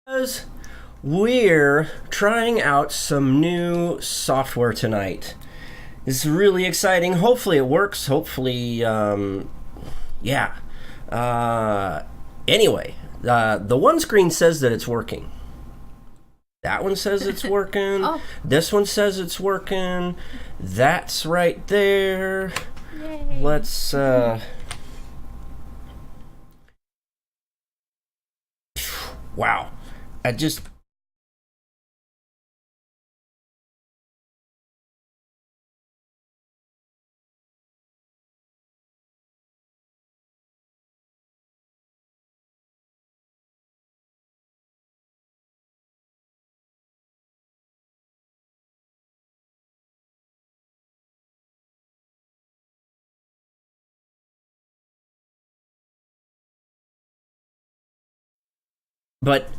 Because we're trying out some new software tonight. It's really exciting. Hopefully it works. Hopefully, yeah. Anyway, the one screen says that it's working. That one says it's working. Oh. This one says it's working. That's right there. Yay. Let's, wow. I just... But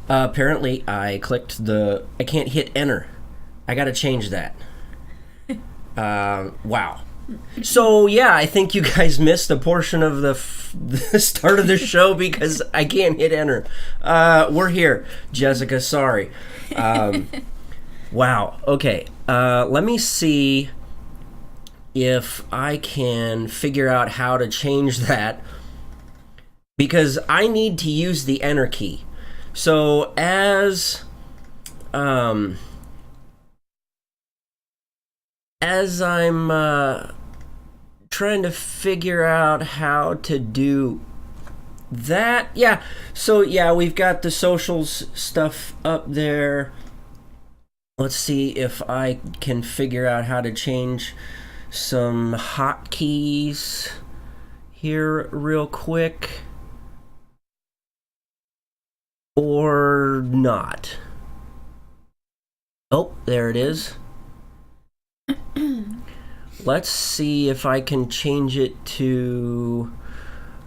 apparently I clicked the... I can't hit enter. I gotta change that. Wow. So, yeah, I think you guys missed a portion of the start of the show because I can't hit enter. We're here. Jessica, sorry. Wow. Okay. Let me see if I can figure out how to change that because I need to use the enter key. So as I'm trying to figure out how to do that, yeah. So yeah, we've got the socials stuff up there. Let's see if I can figure out how to change some hotkeys here real quick. Or not. Oh, there it is. Let's see if I can change it to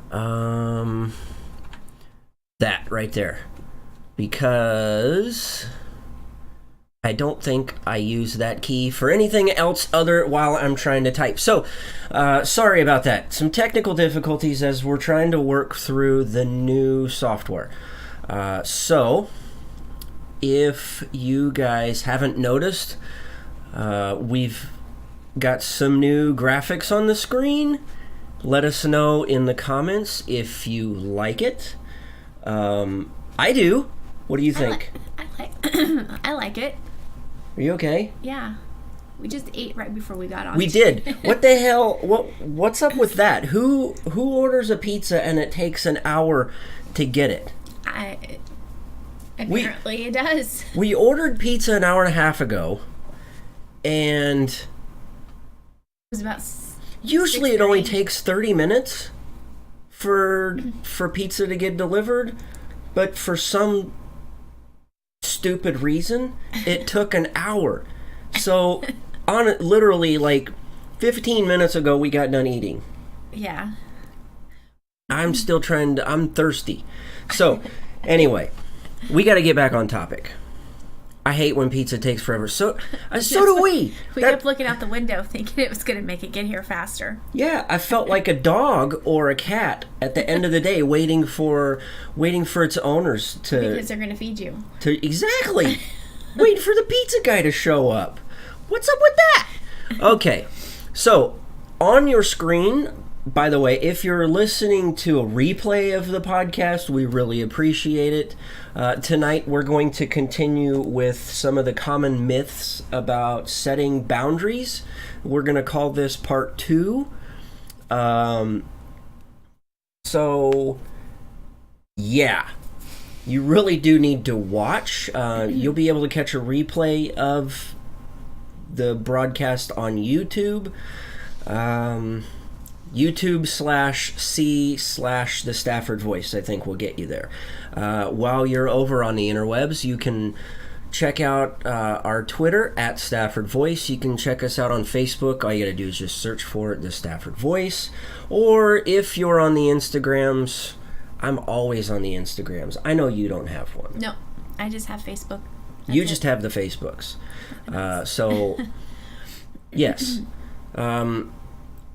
that right there. Because I don't think I use that key for anything else other while I'm trying to type. So, sorry about that. Some technical difficulties as we're trying to work through the new software. So, if you guys haven't noticed, we've got some new graphics on the screen. Let us know in the comments if you like it. I do. What do you think? I like it. Are you okay? Yeah. We just ate right before we got on. We did. What the hell? What's up with that? Who orders a pizza and it takes an hour to get it? Apparently it does. We ordered pizza an hour and a half ago, and It was about usually it only takes 30 minutes for pizza to get delivered, but for some stupid reason, it took an hour. So, literally like 15 minutes ago, we got done eating. Yeah. I'm still I'm thirsty. So, anyway, we got to get back on topic. I hate when pizza takes forever. So do we. We kept looking out the window thinking it was going to make it get here faster. Yeah, I felt like a dog or a cat at the end of the day waiting for its owners to... Because they're going to feed you. Exactly. Wait for the pizza guy to show up. What's up with that? Okay, so on your screen... By the way, if you're listening to a replay of the podcast, we really appreciate it. Tonight, we're going to continue with some of the common myths about setting boundaries. We're going to call this part 2. So, yeah. You really do need to watch. You'll be able to catch a replay of the broadcast on YouTube. YouTube/C/the Stafford Voice, I think will get you there. While you're over on the interwebs, you can check out our Twitter at Stafford Voice. You can check us out on Facebook. All you gotta do is just search for it, the Stafford Voice. Or if you're on the Instagrams, I'm always on the Instagrams. I know you don't have one. No, I just have Facebook. You just have the Facebooks. So, yes.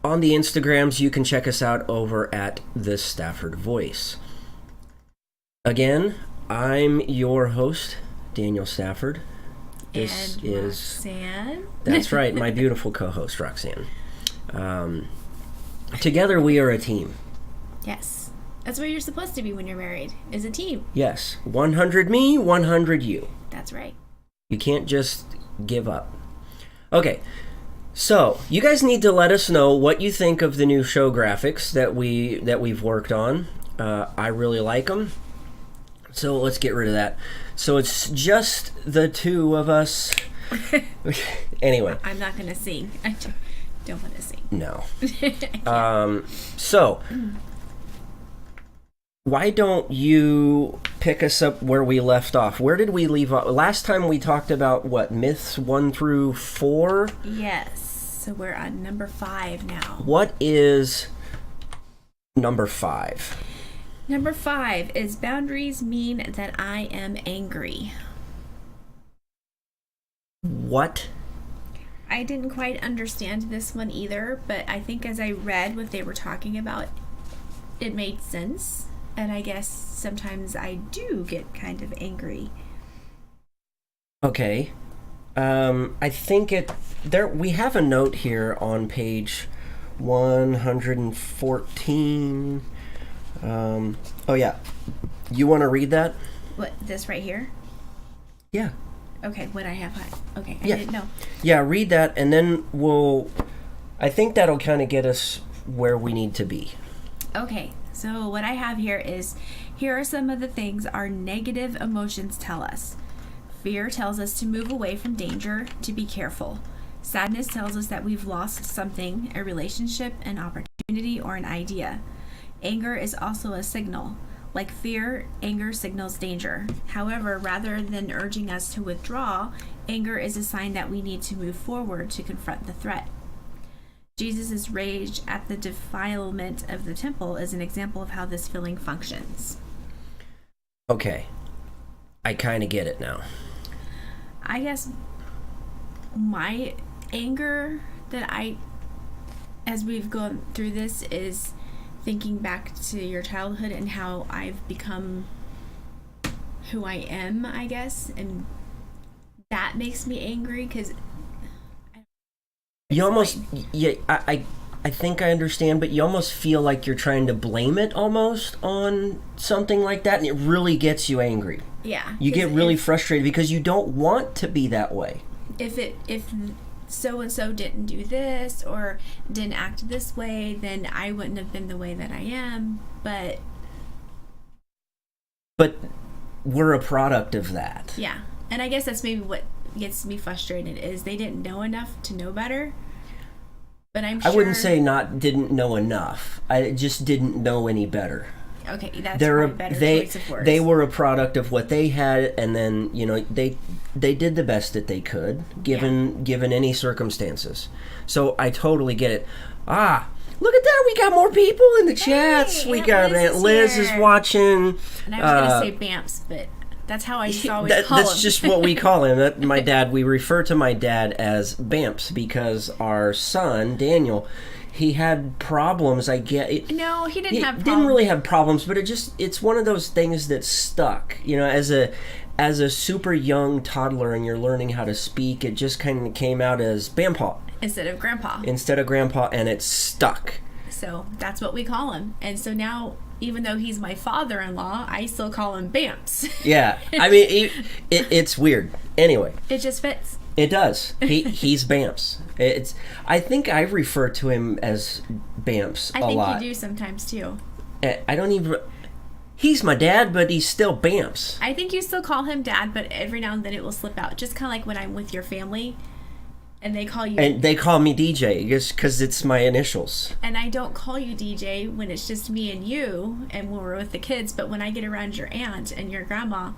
On the Instagrams, you can check us out over at the Stafford Voice. Again, I'm your host, Daniel Stafford. This and Roxanne. That's right, my beautiful co-host, Roxanne. Together we are a team. Yes. That's what you're supposed to be when you're married, is a team. Yes. 100 me, 100 you. That's right. You can't just give up. Okay. So, you guys need to let us know what you think of the new show graphics that we've worked on. I really like them. So, let's get rid of that. So, it's just the two of us. Anyway. I'm not going to sing. I don't want to sing. No. So, why don't you pick us up where we left off? Where did we leave off? Last time we talked about, what, myths 1 through 4? Yes. So we're on number 5 now. What is number 5? Number 5 is boundaries mean that I am angry. What? I didn't quite understand this one either, but I think as I read what they were talking about, it made sense. And I guess sometimes I do get kind of angry. Okay. I think we have a note here on page 114. Oh yeah. You want to read that? What, this right here? Yeah. Okay, what I have. Okay, I didn't know. Yeah, read that, and then I think that'll kind of get us where we need to be. Okay, so what I have here is, here are some of the things our negative emotions tell us. Fear tells us to move away from danger, to be careful. Sadness tells us that we've lost something, a relationship, an opportunity, or an idea. Anger is also a signal. Like fear, anger signals danger. However, rather than urging us to withdraw, anger is a sign that we need to move forward to confront the threat. Jesus' rage at the defilement of the temple is an example of how this feeling functions. Okay. I kind of get it now. I guess my anger as we've gone through this, is thinking back to your childhood and how I've become who I am, I guess, and that makes me angry because you almost, I think I understand, but you almost feel like you're trying to blame it almost on something like that, and it really gets you angry. Yeah. You get really frustrated because you don't want to be that way. If so-and-so didn't do this or didn't act this way, then I wouldn't have been the way that I am, but we're a product of that. Yeah. And I guess that's maybe what gets me frustrated, is they didn't know enough to know better. But I'm sure... I wouldn't say didn't know enough. I just didn't know any better. Okay, that's a better choice of words. They were a product of what they had, and then, they did the best that they could, given any circumstances. So I totally get it. Look at that, we got more people in the chats. We got Aunt Liz is watching. And I was going to say Bamps, but that's how I just always call him. That's just what we call him. My dad, we refer to my dad as Bamps because our son, Daniel, he had problems. No, he didn't have problems. Didn't really have problems, but it's one of those things that stuck. As a super young toddler and you're learning how to speak, it just kind of came out as Bampaw. Instead of Grandpa, and it's stuck. So that's what we call him. And so now, even though he's my father-in-law, I still call him Bamps. Yeah, I mean, it's weird. Anyway. It just fits. It does. He's Bamps. I think I refer to him as Bamps a lot. I think you do sometimes too. I don't even... He's my dad, but he's still Bamps. I think you still call him Dad, but every now and then it will slip out. Just kind of like when I'm with your family, and they call you... And they call me DJ, just because it's my initials. And I don't call you DJ when it's just me and you, and when we're with the kids, but when I get around your aunt and your grandma,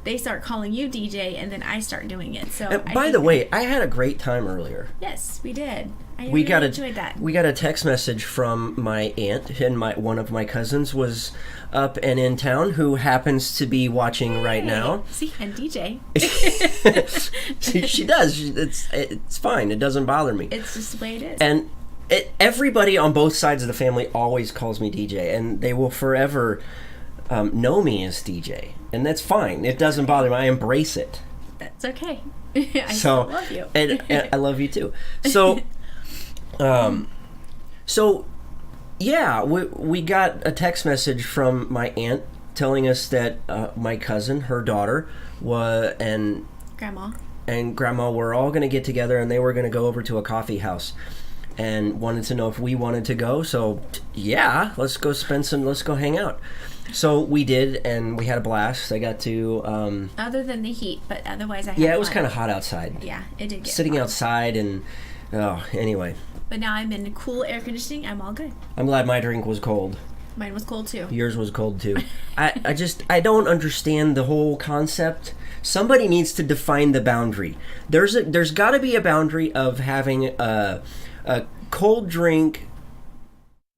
they start calling you DJ, and then I start doing it. So, by the way, I had a great time earlier. Yes, we did. I really enjoyed that. We got a text message from my aunt, and one of my cousins was up and in town, who happens to be watching right now. See, and DJ. She does. It's fine. It doesn't bother me. It's just the way it is. And everybody on both sides of the family always calls me DJ, and they will forever know me as DJ, and that's fine. It doesn't bother me. I embrace it. That's okay. I still love you. and I love you too. So, yeah, we got a text message from my aunt telling us that my cousin, her daughter, and grandma were all going to get together, and they were going to go over to a coffee house, and wanted to know if we wanted to go. So yeah, let's go hang out. So we did, and we had a blast. I got to other than the heat, but otherwise I had it was kind of hot outside. Yeah, it did get sitting hot. outside, and anyway. But now I'm in cool air conditioning. I'm all good. I'm glad my drink was cold. Mine was cold too. Yours was cold too. I don't understand the whole concept. Somebody needs to define the boundary. There's got to be a boundary of having a cold drink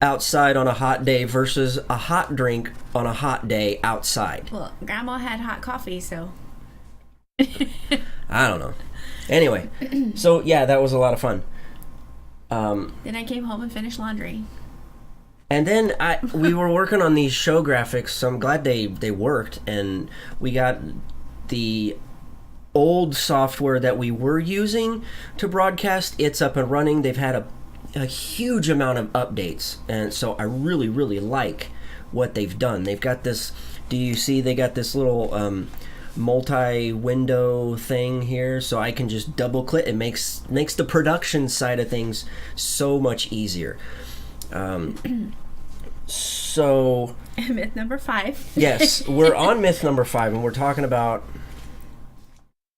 outside on a hot day versus a hot drink on a hot day outside. Well, Grandma had hot coffee, so I don't know. Anyway, so yeah, that was a lot of fun. Then I came home and finished laundry. And then we were working on these show graphics, so I'm glad they worked. And we got the old software that we were using to broadcast. It's up and running. They've had a huge amount of updates, and so I really, really like what they've done. They've got this. Do you see? They got this little multi-window thing here, so I can just double click. It makes the production side of things so much easier. So myth number 5. Yes, we're on myth number 5, and we're talking about.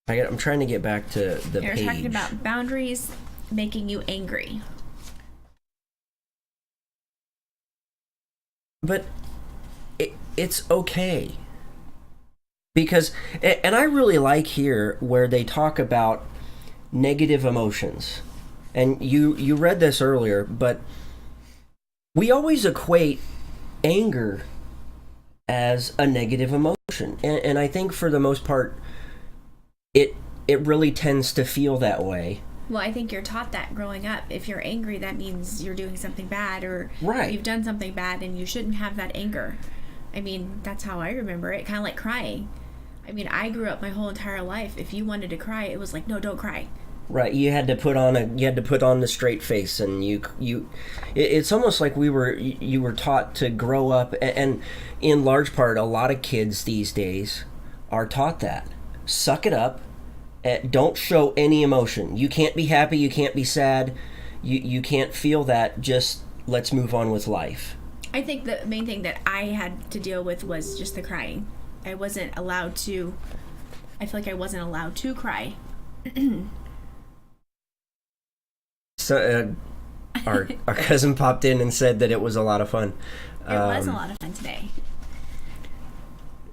I'm trying to get back to the page. You're talking about boundaries making you angry. But it's okay. Because, and I really like here where they talk about negative emotions. And you read this earlier, but we always equate anger as a negative emotion. And I think for the most part, it really tends to feel that way. Well, I think you're taught that growing up. If you're angry, that means you're doing something bad, or you've done something bad and you shouldn't have that anger. I mean, that's how I remember it, kind of like crying. I mean, I grew up my whole entire life. If you wanted to cry, it was like, no, don't cry. Right, you had to put on the straight face, and it's almost like you were taught to grow up, and in large part, a lot of kids these days are taught that. Suck it up. Don't show any emotion. You can't be happy. You can't be sad. You can't feel that. Just let's move on with life. I think the main thing that I had to deal with was just the crying. I wasn't allowed to. I feel like I wasn't allowed to cry. So our cousin popped in and said that it was a lot of fun. It was a lot of fun today.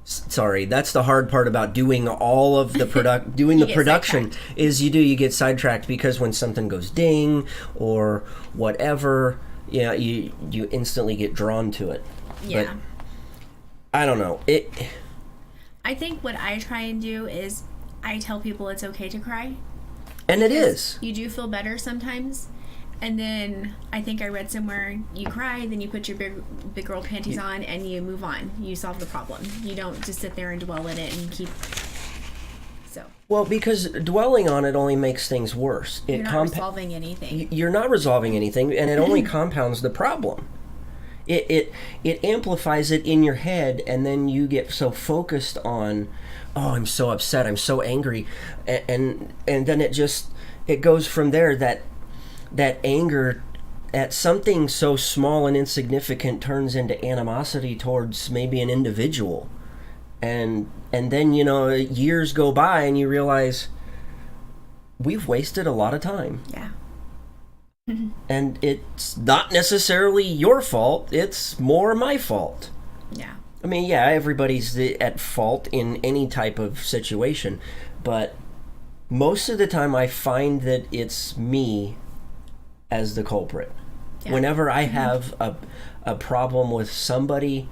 Sorry, that's the hard part about doing all of the production is you get sidetracked, because when something goes ding or whatever, you instantly get drawn to it. Yeah. But I don't know. I think what I try and do is I tell people it's okay to cry. And it is. You do feel better sometimes. And then I think I read somewhere, you cry, then you put your big girl panties on, and you move on. You solve the problem. You don't just sit there and dwell in it and keep. So. Well, because dwelling on it only makes things worse. You're not resolving anything. You're not resolving anything, and it only compounds the problem. It amplifies it in your head, and then you get so focused on, oh, I'm so upset, I'm so angry, and then it goes from there that anger at something so small and insignificant turns into animosity towards maybe an individual. And then, years go by and you realize we've wasted a lot of time. Yeah. And it's not necessarily your fault, it's more my fault. Yeah. I mean, yeah, everybody's at fault in any type of situation, but most of the time I find that it's me as the culprit. Yeah. Whenever I have a problem with somebody,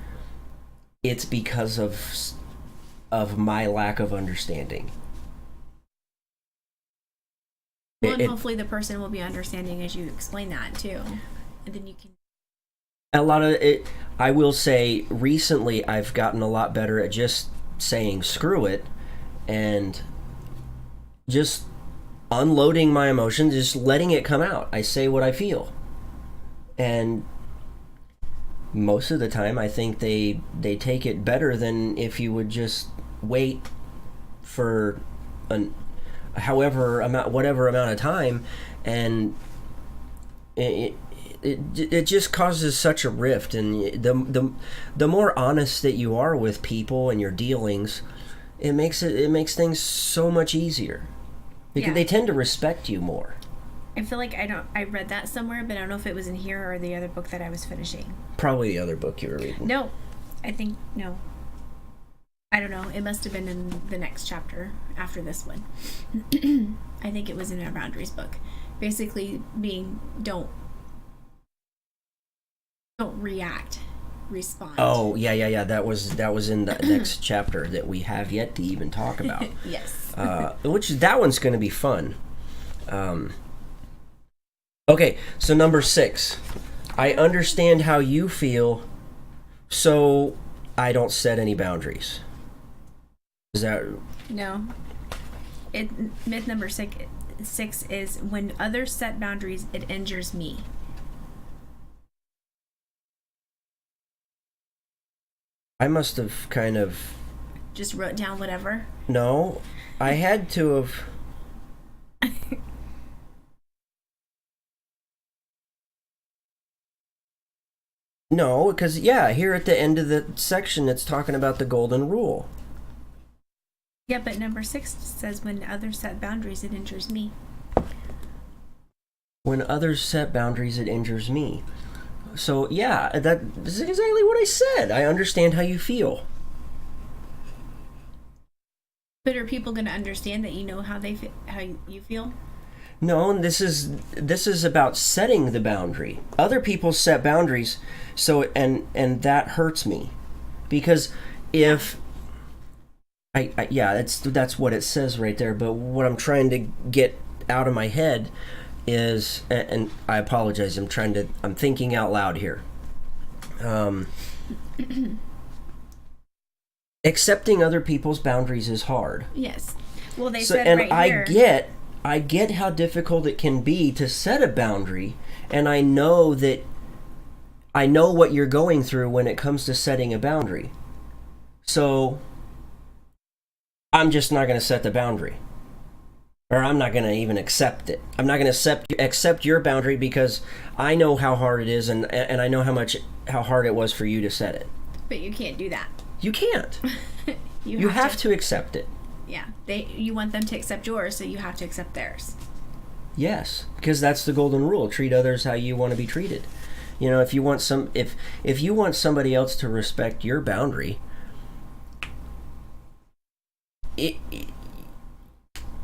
it's because of my lack of understanding. Well, and hopefully the person will be understanding as you explain that too, and then you can A lot of it, I will say, recently I've gotten a lot better at just saying screw it and just unloading my emotions, just letting it come out. I say what I feel. And most of the time I think they take it better than if you would just wait for whatever amount of time, and it just causes such a rift. And the more honest that you are with people and your dealings, it makes things so much easier because they tend to respect you more. I feel like I read that somewhere, but I don't know if it was in here or the other book that I was finishing. Probably the other book you were reading. No, I think no. I don't know. It must have been in the next chapter after this one. I think it was in our boundaries book. Basically, don't react, respond. Oh yeah. That was in the next chapter that we have yet to even talk about. Yes. That one's going to be fun. Okay, so number 6. I understand how you feel, so I don't set any boundaries. Is that... No. Myth number 6 is when others set boundaries, it injures me. I must have kind of... Just wrote down whatever? No, I had to have... No, because, here at the end of the section, it's talking about the golden rule. Yeah, but number 6 says, when others set boundaries, it injures me. When others set boundaries, it injures me. So, that is exactly what I said. I understand how you feel. But are people going to understand that you know how you feel? No, and this is about setting the boundary. Other people set boundaries, so and that hurts me, because if that's what it says right there. But what I'm trying to get out of my head is, and I apologize, I'm thinking out loud here. Accepting other people's boundaries is hard. Yes. Well, they said right here. I get how difficult it can be to set a boundary, and I know what you're going through when it comes to setting a boundary. So I'm just not going to set the boundary. Or I'm not going to even accept it. I'm not going to accept your boundary because I know how hard it is, and I know how hard it was for you to set it. But you can't do that. You can't. you have to accept it. Yeah, you want them to accept yours, so you have to accept theirs. Yes, because that's the golden rule. Treat others how you want to be treated. You know, if you want somebody else to respect your boundary,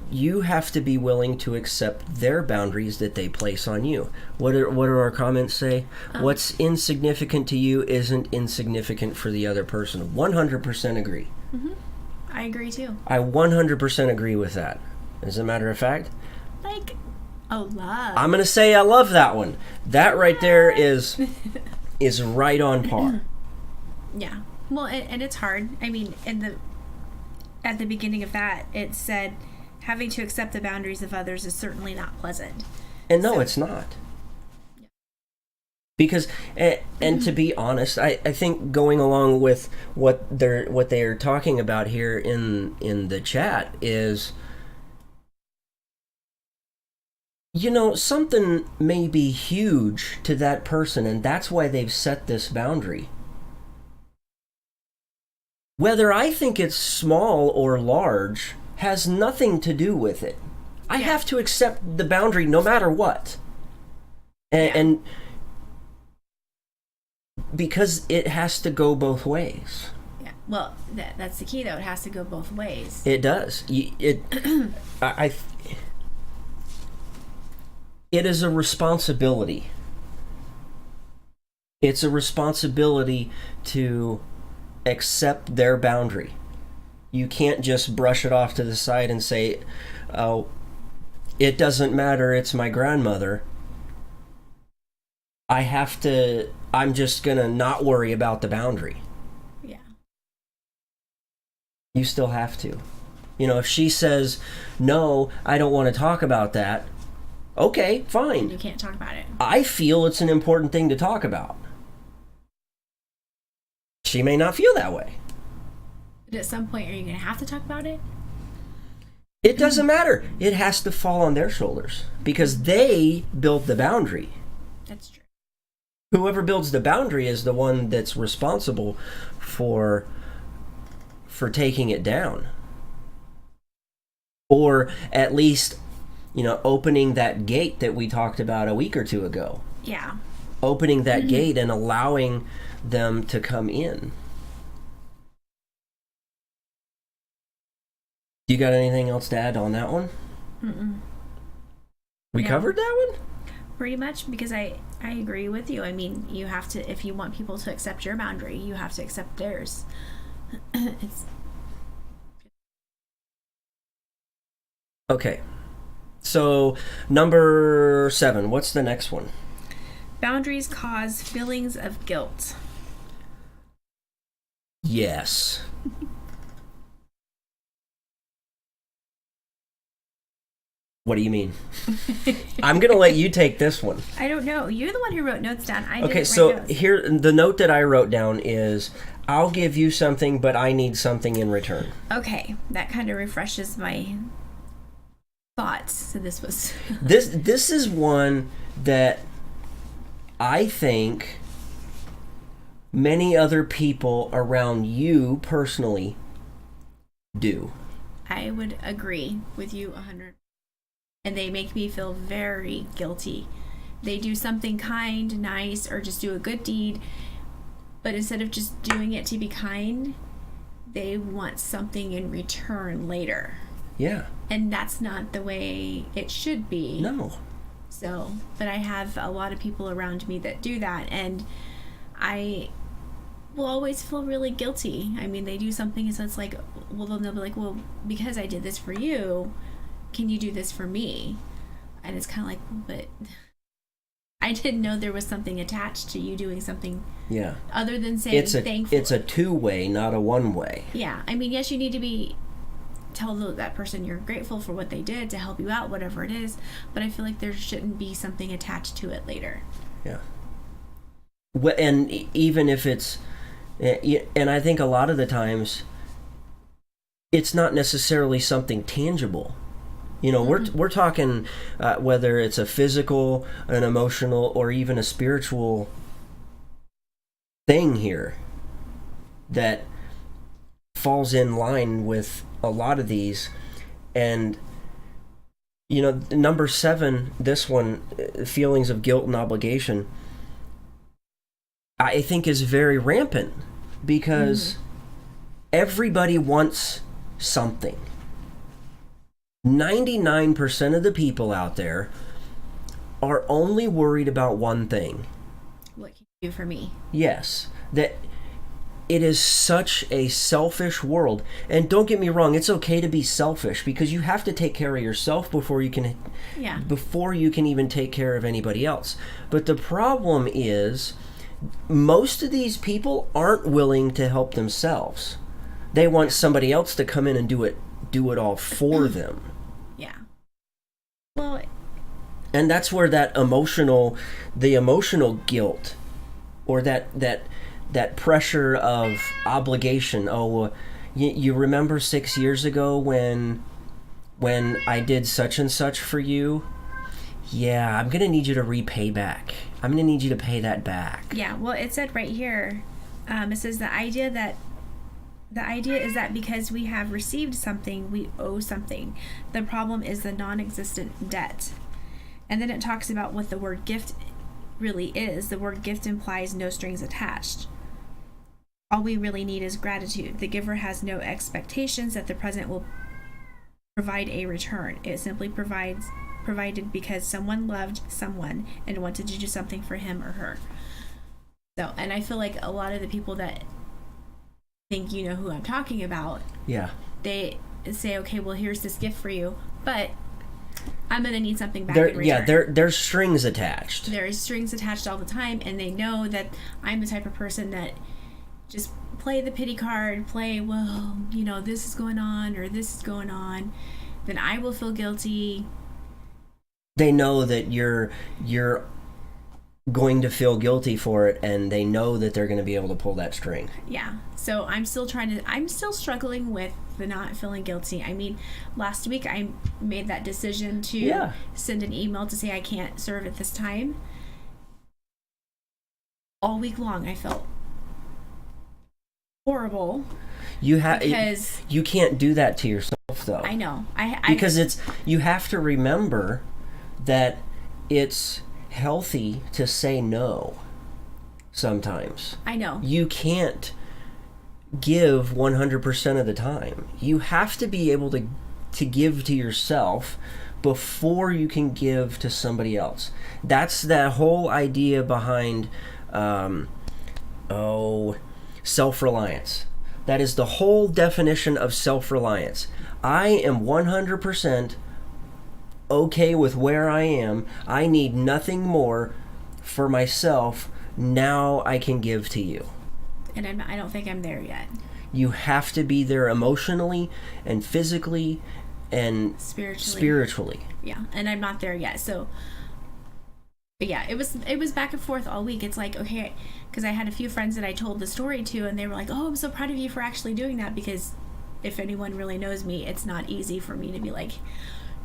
you have to be willing to accept their boundaries that they place on you. What do our comments say? What's insignificant to you isn't insignificant for the other person. 100% agree. Mm-hmm. I agree too. I 100% agree with that. As a matter of fact, love. I'm gonna say I love that one. That right there is right on par. Yeah. Well, and it's hard. I mean, at the beginning of that, it said having to accept the boundaries of others is certainly not pleasant. And no, it's not. Because, and to be honest, I think going along with what they're talking about here in the chat is, something may be huge to that person, and that's why they've set this boundary. Whether I think it's small or large has nothing to do with it. I have to accept the boundary no matter what. And because it has to go both ways. Yeah. Well, that's the key, though. It has to go both ways. It does. It is a responsibility. It's a responsibility to accept their boundary. You can't just brush it off to the side and say, "Oh, it doesn't matter. It's my grandmother." I have to I'm just going to not worry about the boundary. Yeah. You still have to. You know, if she says, no, I don't want to talk about that, okay, fine. You can't talk about it. I feel it's an important thing to talk about. She may not feel that way. But at some point, are you going to have to talk about it? It doesn't matter. It has to fall on their shoulders because they built the boundary. That's true. Whoever builds the boundary is the one that's responsible for taking it down. Or at least, you know, opening that gate that we talked about a week or two ago. Yeah. Opening that gate and allowing them to come in. You got anything else to add on that one? Mm-mm. We covered that one? Pretty much, because I agree with you. I mean, you have to, if you want people to accept your boundary, you have to accept theirs. It's okay. So, number 7. What's the next one? boundaries cause feelings of guilt. Yes. What do you mean? I'm going to let you take this one. I don't know. You're the one who wrote notes down. I Okay, didn't so write notes. here, the note that I wrote down is, I'll give you something, but I need something in return. Okay, that kind of refreshes my thoughts. So this was... This is one that I think many other people around you personally do. I would agree with you 100%. And they make me feel very guilty. They do something kind, nice, or just do a good deed, but instead of just doing it to be kind, they want something in return later. Yeah. And that's not the way it should be. No. So, but I have a lot of people around me that do that, and I will always feel really guilty. I mean, they do something, so it's like, well, they'll be like, well, because I did this for you, can you do this for me? And it's kind of like, but I didn't know there was something attached to you doing something. Yeah. Other than saying thankful. It's a two-way, not a one-way. Yeah. I mean, yes, you need to tell that person you're grateful for what they did to help you out, whatever it is. But I feel like there shouldn't be something attached to it later. Yeah. And even if it's, and I think a lot of the times, it's not necessarily something tangible. You know, we're talking whether it's a physical, an emotional, or even a spiritual thing here that falls in line with a lot of these. And, you know, number 7, this one, feelings of guilt and obligation, I think is very rampant because everybody wants something. 99% of the people out there are only worried about one thing. What can you do for me? Yes, that it is such a selfish world. And don't get me wrong, it's okay to be selfish because you have to take care of yourself before you can even take care of anybody else. But the problem is most of these people aren't willing to help themselves. They want somebody else to come in and do it all for them. Yeah. Well, and that's where the emotional guilt or that pressure of obligation. Oh, you remember 6 years ago when I did such and such for you? Yeah, I'm going to need you to repay back. I'm going to need you to pay that back. Yeah, well, it said right here, it says the idea is that because we have received something, we owe something. The problem is the non-existent debt. And then it talks about what the word gift really is. The word gift implies no strings attached. All we really need is gratitude. The giver has no expectations that the present will provide a return. It simply provided because someone loved someone and wanted to do something for him or her. So, and I feel like a lot of the people that think you know who I'm talking about. Yeah. They say, okay, well, here's this gift for you, but I'm going to need something back in return. Yeah, there's strings attached. There's strings attached all the time, and they know that I'm the type of person that just play the pity card, well, this is going on or this is going on, then I will feel guilty. They know that you're going to feel guilty for it, and they know that they're going to be able to pull that string. Yeah. So I'm still struggling with the not feeling guilty. I mean, last week I made that decision to send an email to say I can't serve at this time. All week long I felt horrible. You can't do that to yourself, though. I know. Because you have to remember that it's healthy to say no sometimes. I know. You can't give 100% of the time. You have to be able to give to yourself before you can give to somebody else. That's that whole idea behind self-reliance. That is the whole definition of self-reliance. I am 100% okay with where I am. I need nothing more for myself. Now I can give to you. And I don't think I'm there yet. You have to be there emotionally and physically and spiritually. Yeah, and I'm not there yet. So, but yeah, it was back and forth all week. It's like, okay, because I had a few friends that I told the story to, and they were like, "Oh, I'm so proud of you for actually doing that." Because if anyone really knows me, it's not easy for me to be like,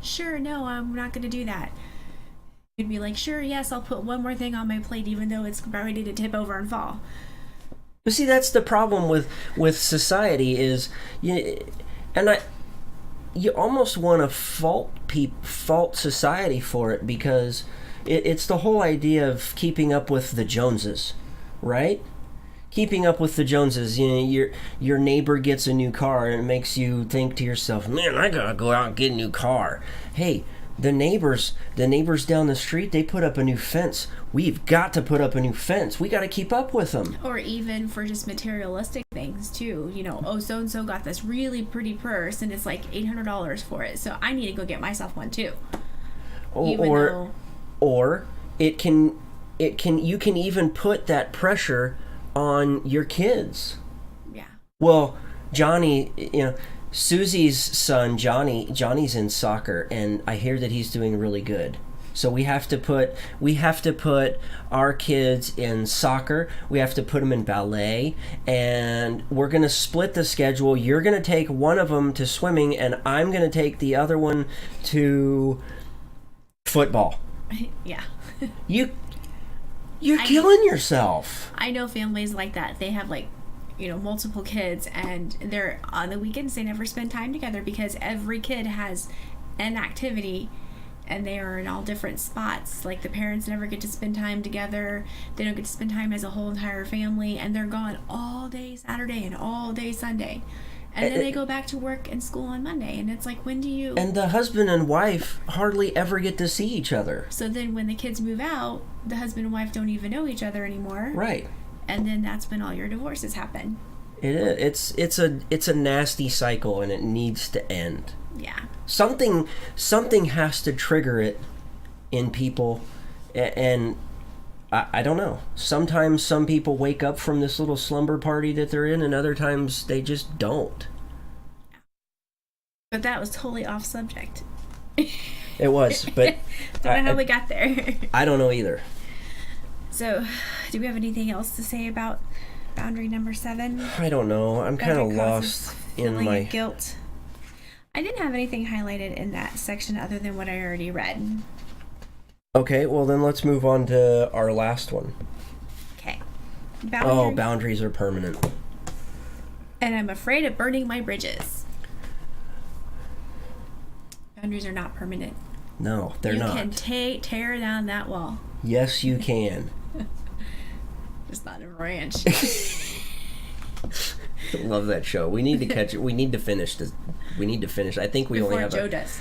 "Sure, no, I'm not going to do that." You'd be like, "Sure, yes, I'll put one more thing on my plate, even though it's ready to tip over and fall." But see, that's the problem with society is, you almost want to fault society for it, because it's the whole idea of keeping up with the Joneses, right? Keeping up with the Joneses. Your neighbor gets a new car, and it makes you think to yourself, "Man, I gotta go out and get a new car." Hey, the neighbors down the street, they put up a new fence. We've got to put up a new fence. We got to keep up with them. Or even for just materialistic things too. So and so got this really pretty purse, and it's like $800 for it. So I need to go get myself one too. Or you can even put that pressure on your kids. Yeah. Well, Johnny, Susie's son, Johnny's in soccer, and I hear that he's doing really good. So we have to put our kids in soccer. We have to put them in ballet, and we're going to split the schedule. You're going to take one of them to swimming, and I'm going to take the other one to football. Yeah. You're killing yourself. I know families like that. They have multiple kids, and they're on the weekends they never spend time together because every kid has an activity and they are in all different spots. Like, the parents never get to spend time together. They don't get to spend time as a whole entire family, and they're gone all day Saturday and all day Sunday. And then they go back to work and school on Monday, and it's like, when do you... And the husband and wife hardly ever get to see each other. So then when the kids move out, the husband and wife don't even know each other anymore. Right. And then that's when all your divorces happen. It is. It's a nasty cycle, and it needs to end. Yeah. Something has to trigger it in people, and I don't know. Sometimes some people wake up from this little slumber party that they're in, and other times they just don't. But that was totally off subject. It was, but don't know how we got there. I don't know either. So, do we have anything else to say about boundary number 7? I don't know. I'm kind of lost in my guilt. I didn't have anything highlighted in that section other than what I already read. Okay, well then let's move on to our last one. Okay. Boundaries are permanent. And I'm afraid of burning my bridges. Boundaries are not permanent. No, they're not. You can tear down that wall. Yes, you can. Just not in a ranch. Love that show. We need to catch it. We need to finish this. We need to finish. I think we Before only have Joe does.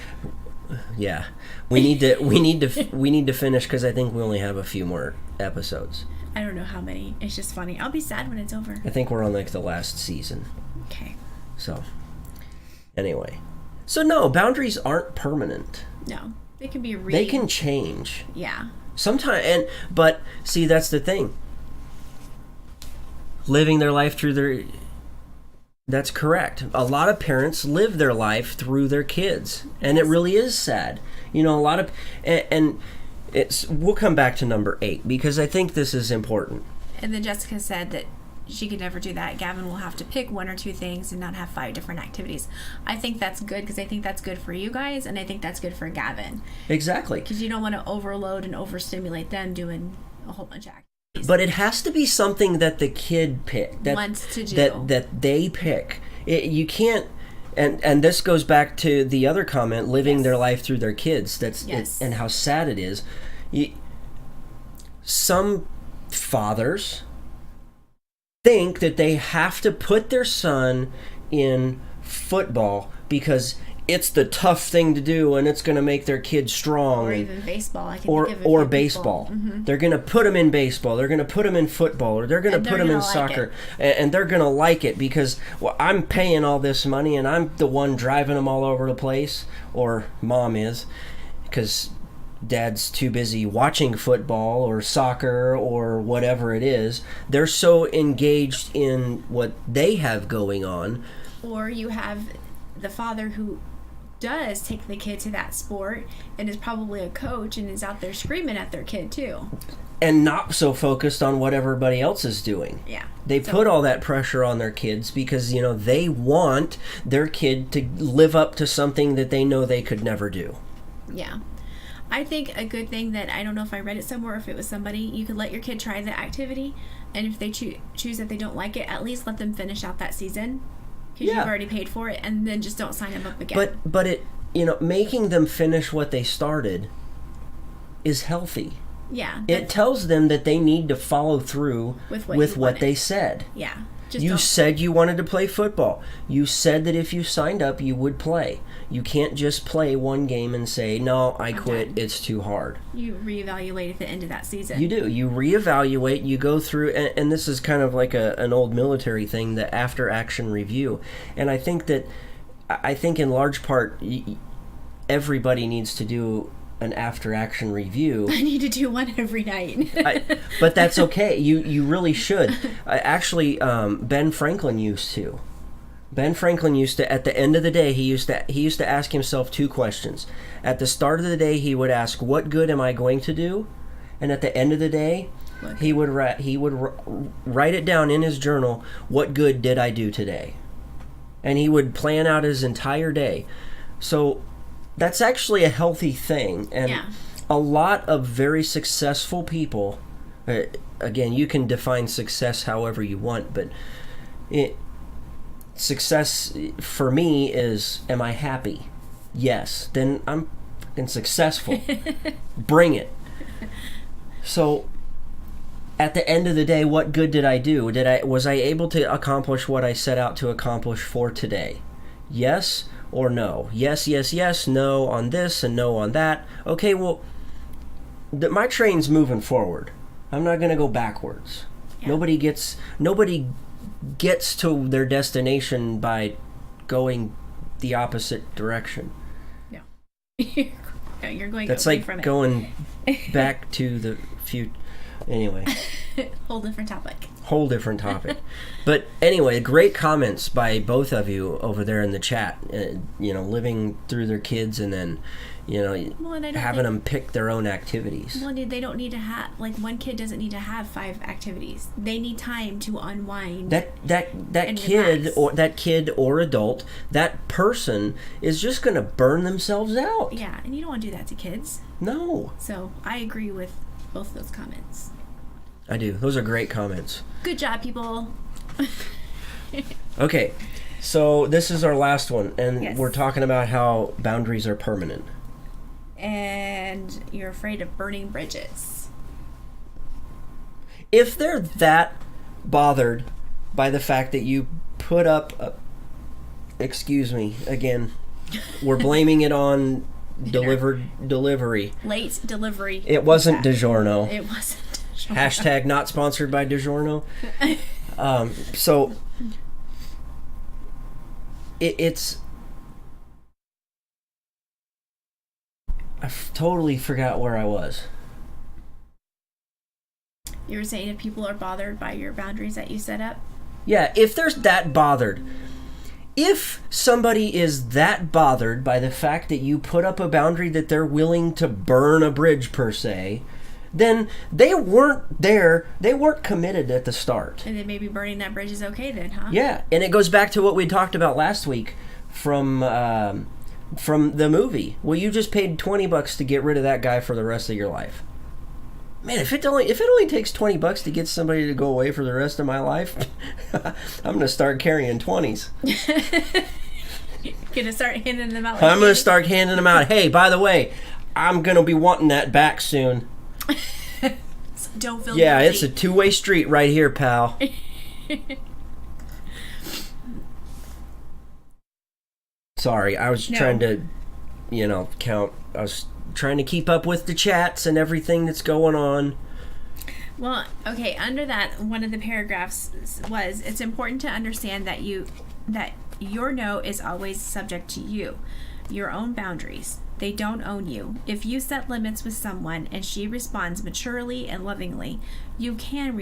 Yeah, we need to finish because I think we only have a few more episodes. I don't know how many. It's just funny. I'll be sad when it's over. I think we're on the last season. Okay. So, anyway, no, boundaries aren't permanent. No. They can be They can change. Yeah. Sometimes, but see, that's the thing. Living their life through their... That's correct. A lot of parents live their life through their kids, and it really is sad. A lot of... And we'll come back to number 8, because I think this is important. And then Jessica said that she could never do that. Gavin will have to pick 1 or 2 things and not have 5 different activities. I think that's good, because I think that's good for you guys, and I think that's good for Gavin. Exactly. Because you don't want to overload and overstimulate them doing a whole bunch of activities. But it has to be something that the kid wants to do. That they pick. You can't... And this goes back to the other comment, living their life through their kids. And how sad it is. Some fathers think that they have to put their son in football because it's the tough thing to do and it's going to make their kid strong. Or even baseball. Or baseball. Mm-hmm. They're going to put them in baseball. They're going to put them in football. Or they're going to put them in soccer. And they're going to like it because, well, I'm paying all this money and I'm the one driving them all over the place. Or mom is. Because dad's too busy watching football or soccer or whatever it is. They're so engaged in what they have going on. Or you have the father who does take the kid to that sport and is probably a coach and is out there screaming at their kid too. And not so focused on what everybody else is doing. Yeah. They put all that pressure on their kids because, they want their kid to live up to something that they know they could never do. Yeah. I think a good thing that, I don't know if I read it somewhere or if it was somebody, you could let your kid try the activity, and if they choose that they don't like it, at least let them finish out that season. Because you've already paid for it, and then just don't sign them up again. But it, making them finish what they started is healthy. Yeah. It tells them that they need to follow through with what they said. Yeah. You said you wanted to play football. You said that if you signed up, you would play. You can't just play one game and say, no, I quit. It's too hard. You reevaluate at the end of that season. You do. You reevaluate. You go through, and this is kind of like an old military thing, the after-action review. And I think in large part, everybody needs to do an after-action review. I need to do one every night. But that's okay. You really should. Actually, Ben Franklin used to. Ben Franklin used to, at the end of the day, he used to ask himself 2 questions. At the start of the day, he would ask, "What good am I going to do?" And at the end of the day, he would write it down in his journal. What good did I do today? And he would plan out his entire day. So that's actually a healthy thing. And a lot of very successful people, again, you can define success however you want, but success for me is, am I happy? Yes. Then I'm fucking successful. Bring it. So at the end of the day, what good did I do? Was I able to accomplish what I set out to accomplish for today? Yes or no? Yes, no on this and no on that. Okay, well, my train's moving forward. I'm not going to go backwards. Yeah. Nobody gets to their destination by going the opposite direction. No. You're going That's away like from going back to the future. Anyway. Whole different topic. But anyway, great comments by both of you over there in the chat. Living through their kids and then, having them pick their own activities. Well, they don't need to have, one kid doesn't need to have 5 activities. They need time to unwind. That kid or adult, that person is just going to burn themselves out. Yeah, and you don't want to do that to kids. No. So I agree with both those comments. I do. Those are great comments. Good job, people. Okay, so this is our last one, and we're talking about how boundaries are permanent. And you're afraid of burning bridges. If they're that bothered by the fact that you put up excuse me, again, we're blaming it on delivery. Late delivery. It wasn't DiGiorno. It wasn't DiGiorno. Hashtag not sponsored by DiGiorno. So it's totally forgot where I was. You were saying if people are bothered by your boundaries that you set up? Yeah, if they're that bothered. If somebody is that bothered by the fact that you put up a boundary that they're willing to burn a bridge, per se, then they weren't there, they weren't committed at the start. And then maybe burning that bridge is okay then, huh? Yeah, and it goes back to what we talked about last week from the movie. Well, you just paid $20 to get rid of that guy for the rest of your life. Man, if it only takes $20 to get somebody to go away for the rest of my life, I'm gonna start carrying 20s. Gonna start handing them out. I'm gonna start handing them out. Hey, by the way, I'm gonna be wanting that back soon. So don't feel Yeah, guilty. it's a two-way street right here, pal. Sorry, I was trying to, count. I was trying to keep up with the chats and everything that's going on. Well, okay, under that, one of the paragraphs was, it's important to understand that your no is always subject to you, your own boundaries. They don't own you. If you set limits with someone and she responds maturely and lovingly, you can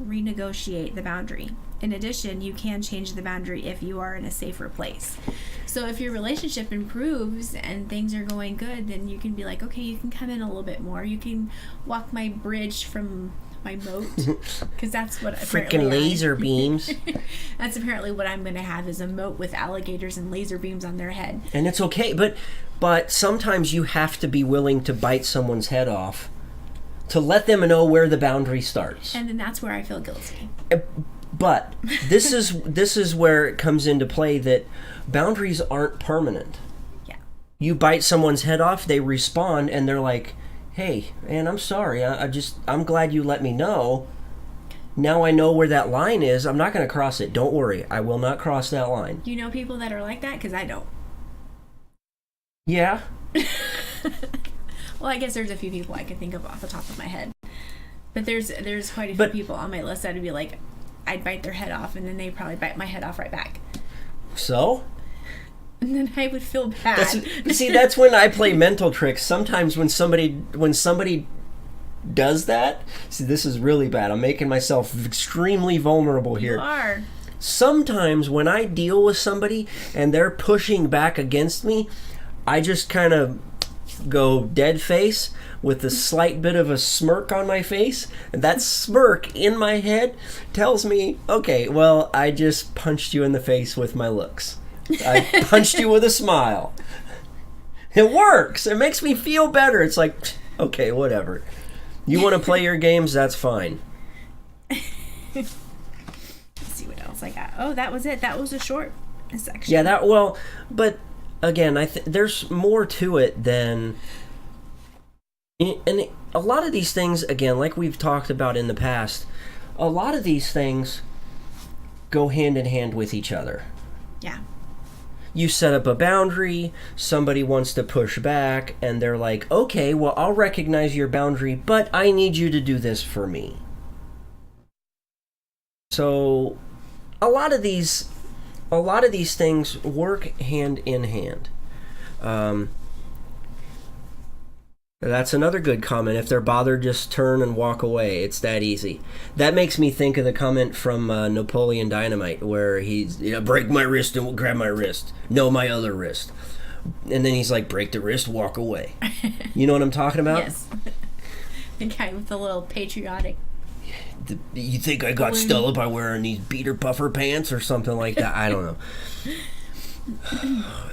renegotiate the boundary. In addition, you can change the boundary if you are in a safer place. So if your relationship improves and things are going good, then you can be like, okay, you can come in a little bit more. You can walk my bridge from my moat, because that's what freaking laser beams. That's apparently what I'm going to have, is a moat with alligators and laser beams on their head. And it's okay, but sometimes you have to be willing to bite someone's head off to let them know where the boundary starts. And then that's where I feel guilty. But this is where it comes into play that boundaries aren't permanent. Yeah. You bite someone's head off, they respond, and they're like, hey, man, I'm sorry. I'm glad you let me know. Now I know where that line is. I'm not going to cross it. Don't worry. I will not cross that line. You know people that are like that? Because I don't. Yeah. Well, I guess there's a few people I can think of off the top of my head. But there's quite a few people on my list that would be like, I'd bite their head off, and then they'd probably bite my head off right back. So? And then I would feel bad. That's when I play mental tricks. Sometimes when somebody does that, see, this is really bad. I'm making myself extremely vulnerable here. You are. Sometimes when I deal with somebody and they're pushing back against me, I just kind of go dead face with a slight bit of a smirk on my face. And that smirk in my head tells me, okay, well, I just punched you in the face with my looks. I punched you with a smile. It works. It makes me feel better. It's like, okay, whatever. You want to play your games? That's fine. Let's see what else I got. Oh, that was it. That was a short section. Yeah, but again, there's more to it than... And a lot of these things, again, like we've talked about in the past, a lot of these things go hand in hand with each other. Yeah. You set up a boundary, somebody wants to push back, and they're like, okay, well, I'll recognize your boundary, but I need you to do this for me. So, a lot of these things work hand in hand. That's another good comment. If they're bothered, just turn and walk away. It's that easy. That makes me think of the comment from Napoleon Dynamite, where he's, break my wrist and grab my wrist. No, my other wrist. And then he's like, break the wrist, walk away. You know what I'm talking about? Yes. The guy with the little patriotic... You think I got Stella by wearing these beater puffer pants or something like that? I don't know.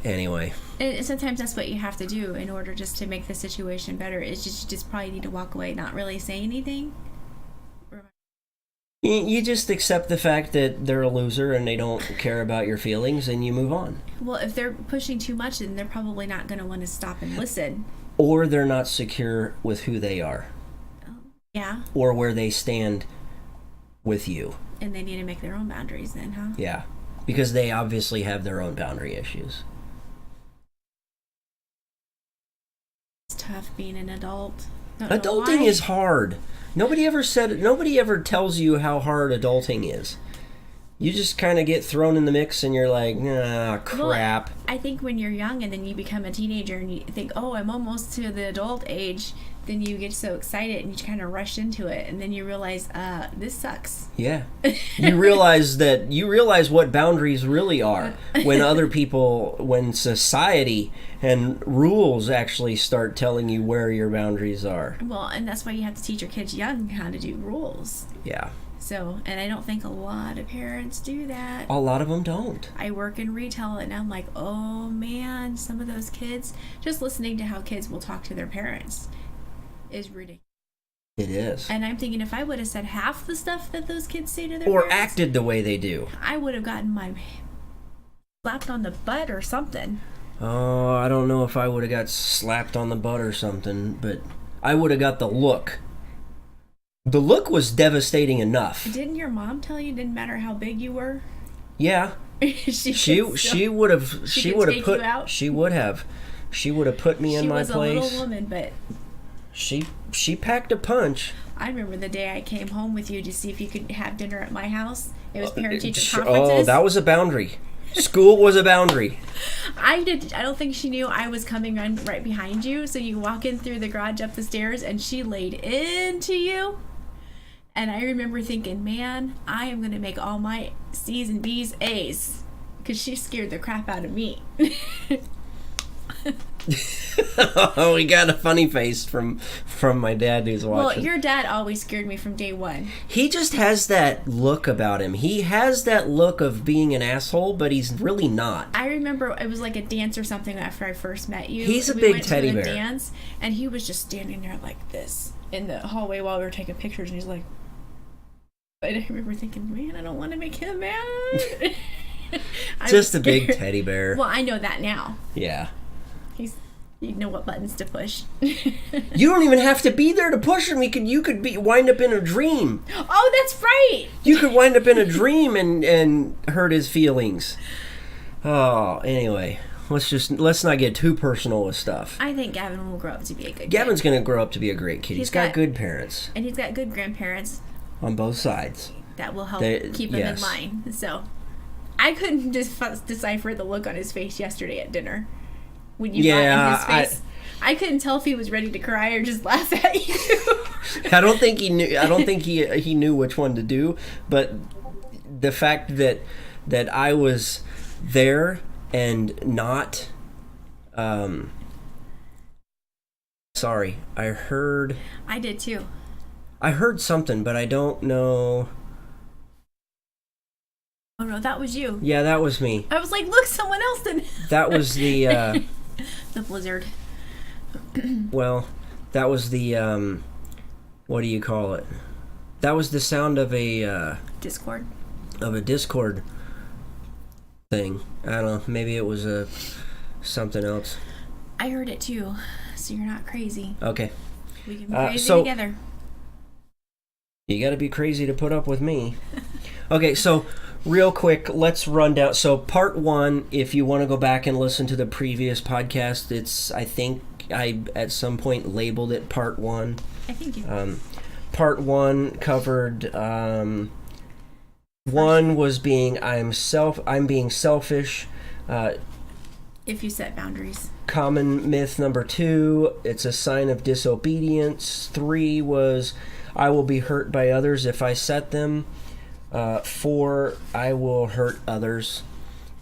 Anyway. And sometimes that's what you have to do in order just to make the situation better. Is you just probably need to walk away, not really say anything. You just accept the fact that they're a loser and they don't care about your feelings, and you move on. Well, if they're pushing too much, then they're probably not going to want to stop and listen. Or they're not secure with who they are. Yeah. Or where they stand with you. And they need to make their own boundaries then, huh? Yeah. Because they obviously have their own boundary issues. It's tough being an adult. Adulting is hard. Nobody ever tells you how hard adulting is. you just kind of get thrown in the mix and you're like, ah, crap. Well, I think when you're young and then you become a teenager and you think, oh, I'm almost to the adult age, then you get so excited and you kind of rush into it, and then you realize, this sucks. Yeah. You realize what boundaries really are when society and rules actually start telling you where your boundaries are. Well, and that's why you have to teach your kids young how to do rules. Yeah. So, and I don't think a lot of parents do that. A lot of them don't. I work in retail, and I'm like, oh man, some of those kids, just listening to how kids will talk to their parents is ridiculous. It is. And I'm thinking, if I would have said half the stuff that those kids say to their or parents, acted the way they do, I would have gotten my slapped on the butt or something. Oh, I don't know if I would have got slapped on the butt or something, but I would have got the look. The look was devastating enough. Didn't your mom tell you it didn't matter how big you were? Yeah. she would have put me in my place. She was a little woman, but she packed a punch. I remember the day I came home with you to see if you could have dinner at my house. It was parent-teacher conferences. Oh, that was a boundary. School was a boundary. I don't think she knew I was coming right behind you. So you walk in through the garage up the stairs, and she laid into you. And I remember thinking, man, I am going to make all my C's and B's A's, because she scared the crap out of me. Oh, we got a funny face from my dad who's watching. Well, your dad always scared me from day one. He just has that look about him. He has that look of being an asshole, but he's really not. I remember it was like a dance or something after I first met you. He's a big teddy bear. Dance, and he was just standing there like this in the hallway while we were taking pictures, and he's like, and I remember thinking, man, I don't want to make him mad. Just a big teddy bear. Well, I know that now. Yeah. You know what buttons to push. You don't even have to be there to push him. You could wind up in a dream. Oh, that's right. You could wind up in a dream and hurt his feelings. Oh, anyway, let's not get too personal with stuff. I think Gavin will grow up to be a good kid. Gavin's going to grow up to be a great kid. He's got good parents. And he's got good grandparents. On both sides. That will help keep him in line. So, I couldn't just decipher the look on his face yesterday at dinner. When you got in his face. I couldn't tell if he was ready to cry or just laugh at you. I don't think he knew. I don't think he knew which one to do. But the fact that I was there and not. Sorry, I heard. I did too. I heard something, but I don't know. Oh no, that was you. Yeah, that was me. I was like, look, someone else did. That was the. The blizzard. Well, that was the. What do you call it? That was the sound of a. Discord. Of a Discord thing. I don't know. Maybe it was something else. I heard it too, so you're not crazy. Okay. We can be crazy together. You gotta be crazy to put up with me. Okay, so real quick, let's run down. So part 1, if you want to go back and listen to the previous podcast, I think I at some point labeled it part 1. I think you. Part 1 covered. 1 was I'm being selfish. If you set boundaries. Common myth number 2, it's a sign of disobedience. 3 was I will be hurt by others if I set them. 4, I will hurt others.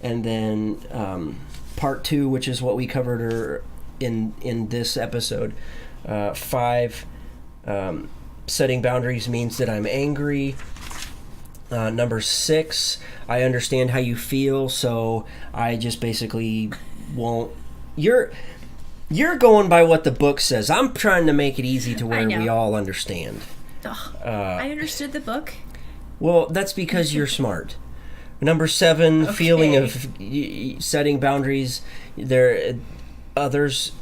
And then part 2, which is what we covered in this episode. 5, setting boundaries means that I'm angry. Number 6, I understand how you feel, so I just basically won't. You're going by what the book says. I'm trying to make it easy to where we all understand. I understood the book. Well, that's because you're smart. Number 7, okay. Feeling of setting boundaries. Others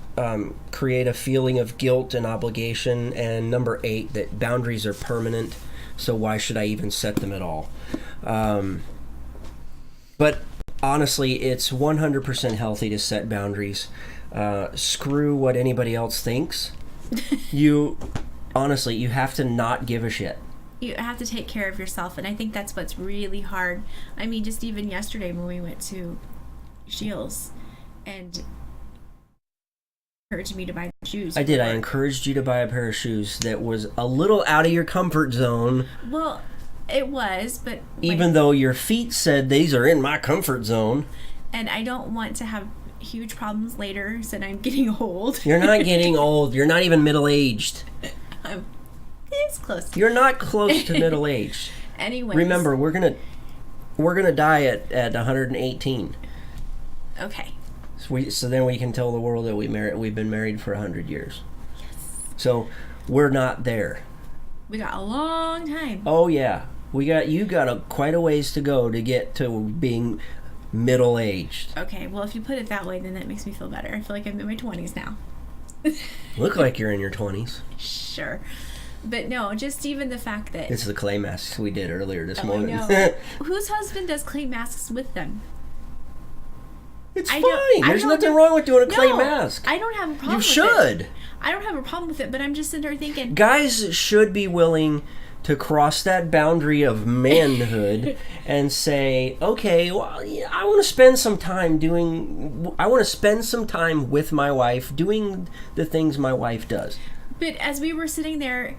create a feeling of guilt and obligation. And number 8, that boundaries are permanent. So why should I even set them at all? But honestly, it's 100% healthy to set boundaries. Screw what anybody else thinks. Honestly, you have to not give a shit. you have to take care of yourself, and I think that's what's really hard. I mean, just even yesterday when we went to Shields and encouraged me to buy shoes. I did. I encouraged you to buy a pair of shoes that was a little out of your comfort zone. Well, it was, but even though your feet said these are in my comfort zone. And I don't want to have huge problems later, so I'm getting old. You're not getting old. You're not even middle-aged. It's close. You're not close to middle-aged. Anyways. Remember, we're gonna die at 118. Okay. So then we can tell the world that we've been married for 100 years. Yes. So we're not there. We got a long time. Oh yeah, you got quite a ways to go to get to being middle-aged. Okay, well if you put it that way, then that makes me feel better. I feel like I'm in my 20s now. Look like you're in your 20s. Sure. But no, just even the fact that... It's the clay masks we did earlier this morning. I know. Whose husband does clay masks with them? It's fine. There's nothing wrong with doing a clay mask. I don't have a problem with it. You should. I don't have a problem with it, but I'm just sitting there thinking... Guys should be willing to cross that boundary of manhood and say, okay, well, I want to spend some time with my wife doing the things my wife does. But as we were sitting there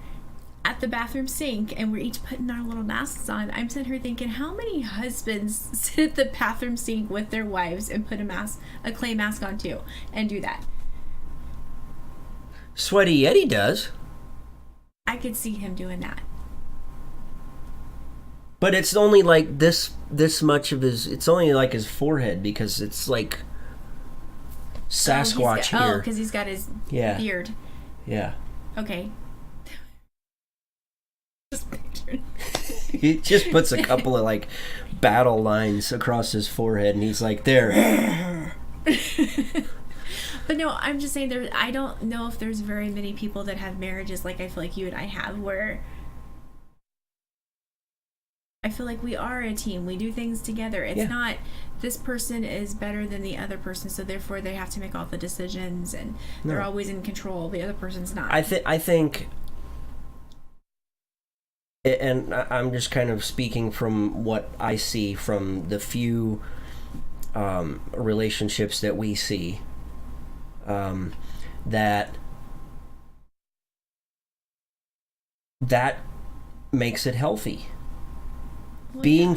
at the bathroom sink and we're each putting our little masks on, I'm sitting here thinking, how many husbands sit at the bathroom sink with their wives and put a clay mask on too and do that? Sweaty Yeti does. I could see him doing that. But it's only like this much of it's only like his forehead, because it's like Sasquatch here. Oh, because he's got his beard. Yeah. Okay. Just pictured. He just puts a couple of like battle lines across his forehead, and he's like, there. But no, I'm just saying, I don't know if there's very many people that have marriages like I feel like you and I have, where I feel like we are a team. We do things together. It's not this person is better than the other person, so therefore they have to make all the decisions and they're always in control. The other person's not. I think, and I'm just kind of speaking from what I see from the few relationships that we see, that makes it healthy. Well,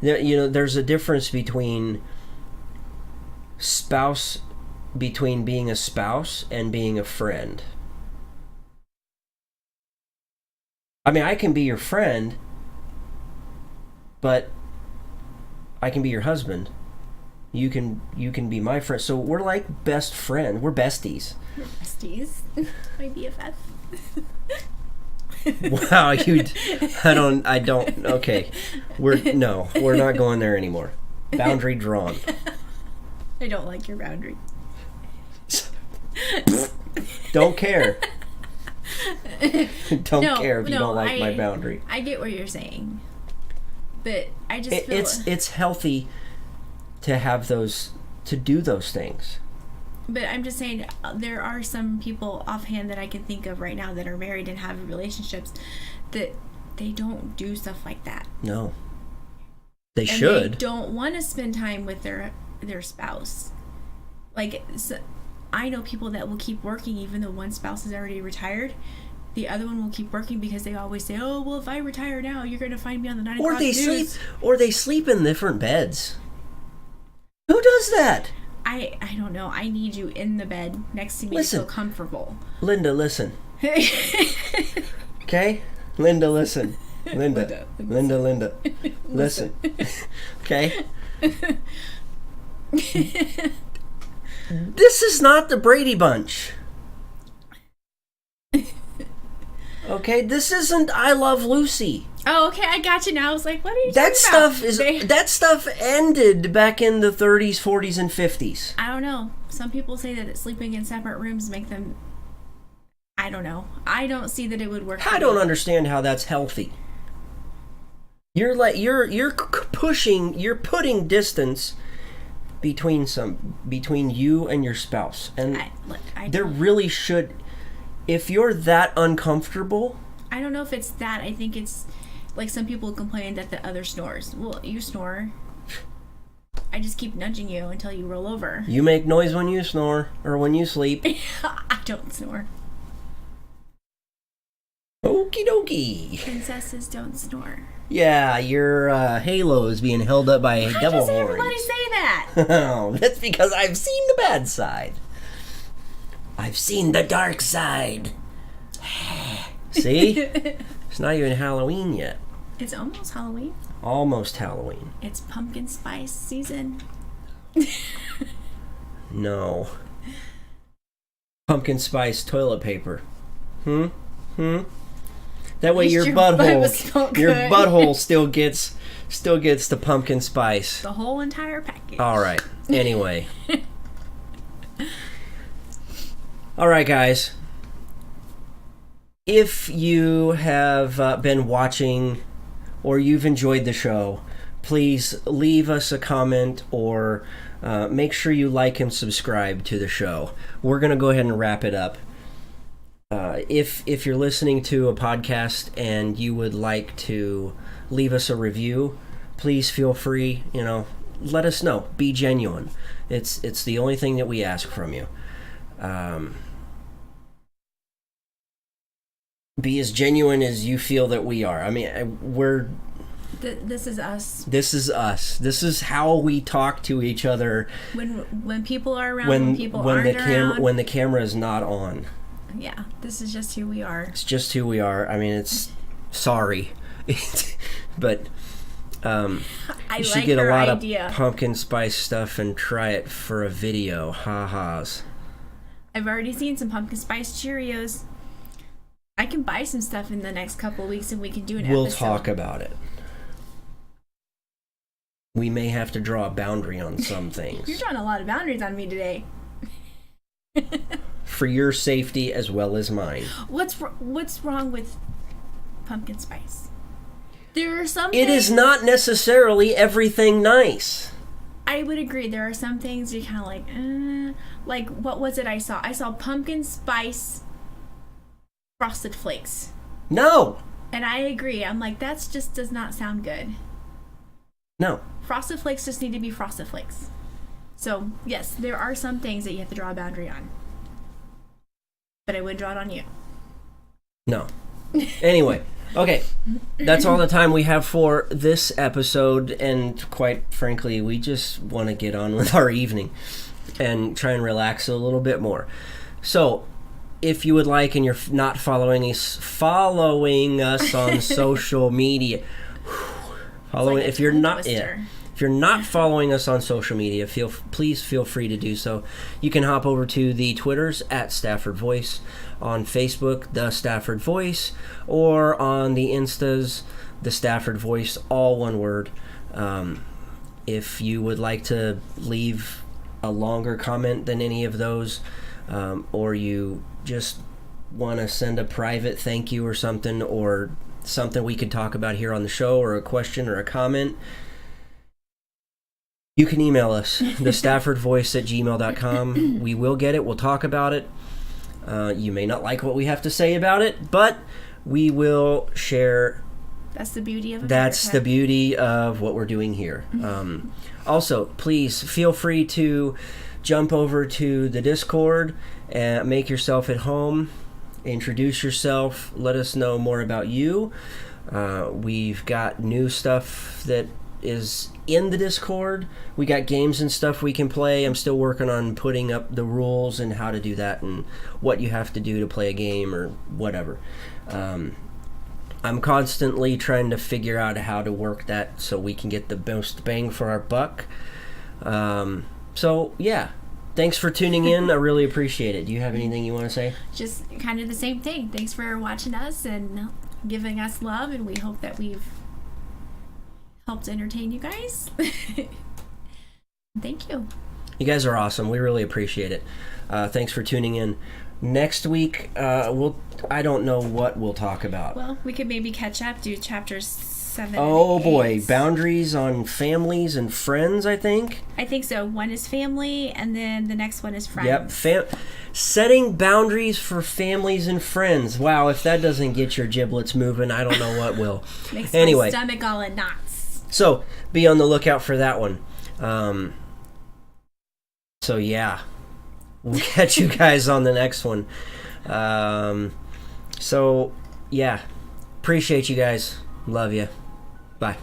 there's a difference between being a spouse and being a friend. I mean, I can be your friend, but I can be your husband. You can be my friend. So we're like best friend. We're besties. We're besties. My BFF. Wow, I don't. Okay, we're not going there anymore. Boundary drawn. I don't like your boundary. Don't care. Don't care if you don't like my boundary. I get what you're saying, but I just feel it's healthy to have to do those things. But I'm just saying, there are some people offhand that I can think of right now that are married and have relationships that they don't do stuff like that. No. They should. They don't want to spend time with their spouse. Like, so I know people that will keep working even though one spouse is already retired. The other one will keep working because they always say, oh, well, if I retire now, you're going to find me on the 9 o'clock news. Or they sleep in different beds. Who does that? I don't know. I need you in the bed next to me to feel comfortable. Linda, listen. Okay? Linda, listen. Linda. Listen. Okay? This is not the Brady Bunch. Okay? This isn't I Love Lucy. Oh, okay, I got you now. I was like, what are you talking about? That stuff ended back in the 30s, 40s, and 50s. I don't know. Some people say that sleeping in separate rooms make them... I don't know. I don't see that it would work. I don't understand how that's healthy. You're putting distance between you and your spouse, and there really should. If you're that uncomfortable, I don't know if it's that. I think it's like some people complain that the other snores. Well, you snore. I just keep nudging you until you roll over. You make noise when you snore or when you sleep. I don't snore. Okie dokie. Princesses don't snore. Yeah, your halo is being held up by devil horns. Why does everybody say that? Oh, that's because I've seen the bad side. I've seen the dark side. See? It's not even Halloween yet. It's almost Halloween. Almost Halloween. It's pumpkin spice season. No. Pumpkin spice toilet paper. That way your butthole still gets the pumpkin spice. The whole entire package. All right. Anyway. All right, guys. If you have been watching or you've enjoyed the show, please leave us a comment or make sure you like and subscribe to the show. We're going to go ahead and wrap it up. If you're listening to a podcast and you would like to leave us a review, please feel free, let us know. Be genuine. It's the only thing that we ask from you. Be as genuine as you feel that we are. I mean, this is us. This is us. This is how we talk to each other. When people are around, when people aren't around. When the camera is not on. Yeah, this is just who we are. It's just who we are. I mean, it's sorry, but you should get a lot of pumpkin spice stuff and try it for a video. Ha-has. I've already seen some pumpkin spice Cheerios. I can buy some stuff in the next couple of weeks and we can do an episode. We'll talk about it. We may have to draw a boundary on some things. You're drawing a lot of boundaries on me today. For your safety as well as mine. What's wrong with pumpkin spice? There are some It is not necessarily everything nice. I would agree. There are some things you're kind of like, what was it I saw? I saw pumpkin spice Frosted Flakes. No. And I agree. I'm like, that just does not sound good. No. Frosted Flakes just need to be Frosted Flakes. So, yes, there are some things that you have to draw a boundary on. But I would draw it on you. No. Anyway, okay. That's all the time we have for this episode. And quite frankly, we just want to get on with our evening and try and relax a little bit more. So, if you would like and you're not following us on social media, if you're not following us on social media, please feel free to do so. You can hop over to the Twitters at Stafford Voice, on Facebook, the Stafford Voice, or on the Instas, the Stafford Voice, all one word. If you would like to leave a longer comment than any of those, or you just want to send a private thank you or something we could talk about here on the show, or a question or a comment, you can email us, thestaffordvoice@gmail.com. We will get it. We'll talk about it. You may not like what we have to say about it, but we will share. That's the beauty of it. That's the beauty of what we're doing here. Also, please feel free to jump over to the Discord and make yourself at home. Introduce yourself. Let us know more about you. We've got new stuff that is in the Discord. We got games and stuff we can play. I'm still working on putting up the rules and how to do that and what you have to do to play a game or whatever. I'm constantly trying to figure out how to work that so we can get the most bang for our buck. So, yeah. Thanks for tuning in. I really appreciate it. Do you have anything you want to say? Just kind of the same thing. Thanks for watching us and giving us love, and we hope that we've helped entertain you guys. Thank you. You guys are awesome. We really appreciate it. Thanks for tuning in. Next week, I don't know what we'll talk about. Well, we could maybe catch up, do chapters 7 Oh and boy, 8. boundaries on families and friends, I think. I think so. One is family, and then the next one is friends. Yep, setting boundaries for families and friends. Wow, if that doesn't get your giblets moving, I don't know what will. Makes Anyway, my stomach all in knots. so be on the lookout for that one. So yeah, we'll catch you guys on the next one. So yeah, appreciate you guys. Love you. Bye.